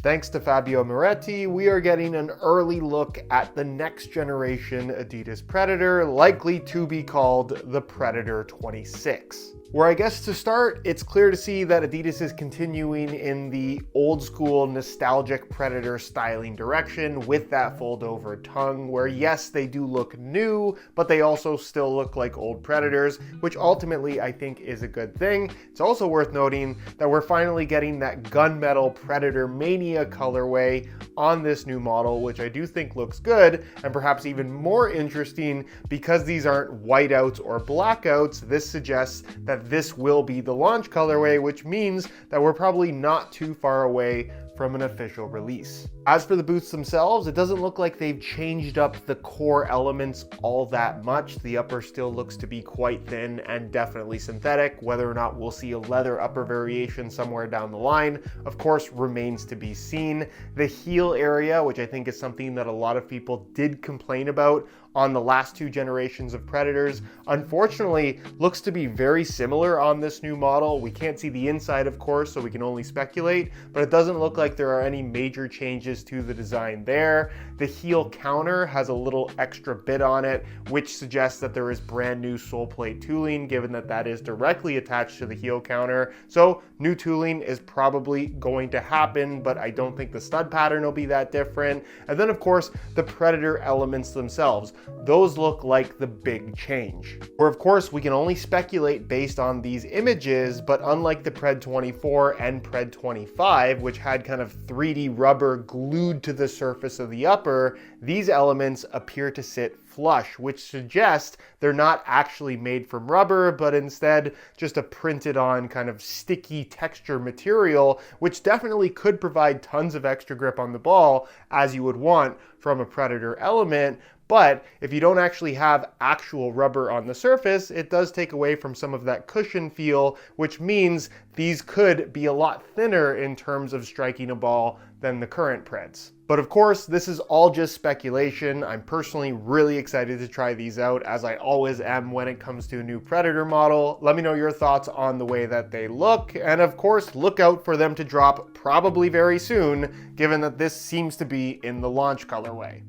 Thanks to Fabio Moretti, we are getting an early look at the next generation Adidas Predator, likely to be called the Predator 26. Where I guess to start, it's clear to see that Adidas is continuing in the old school nostalgic Predator styling direction with that fold over tongue, where yes, they do look new, but they also still look like old Predators, which ultimately I think is a good thing. It's also worth noting that we're finally getting that gunmetal Predator Mania colorway on this new model, which I do think looks good, and perhaps even more interesting because these aren't whiteouts or blackouts. This suggests that this will be the launch colorway, which means that we're probably not too far away from an official release. As for the boots themselves, it doesn't look like they've changed up the core elements all that much. The upper still looks to be quite thin and definitely synthetic. Whether or not we'll see a leather upper variation somewhere down the line, of course, remains to be seen. The heel area, which I think is something that a lot of people did complain about on the last two generations of Predators, unfortunately looks to be very similar on this new model. We can't see the inside, of course, so we can only speculate, but it doesn't look like there are any major changes to the design there. The heel counter has a little extra bit on it, which suggests that there is brand new sole plate tooling, given that that is directly attached to the heel counter. So new tooling is probably going to happen, but I don't think the stud pattern will be that different. And then of course, the Predator elements themselves. Those look like the big change. Where of course we can only speculate based on these images, but unlike the Pred 24 and Pred 25, which had kind of 3D rubber glued to the surface of the upper, these elements appear to sit flush, which suggests they're not actually made from rubber, but instead just a printed on kind of sticky texture material, which definitely could provide tons of extra grip on the ball as you would want from a Predator element. But if you don't actually have actual rubber on the surface, it does take away from some of that cushion feel, which means these could be a lot thinner in terms of striking a ball than the current Preds. But of course, this is all just speculation. I'm personally really excited to try these out, as I always am when it comes to a new Predator model. Let me know your thoughts on the way that they look, and of course, look out for them to drop probably very soon, given that this seems to be in the launch colorway.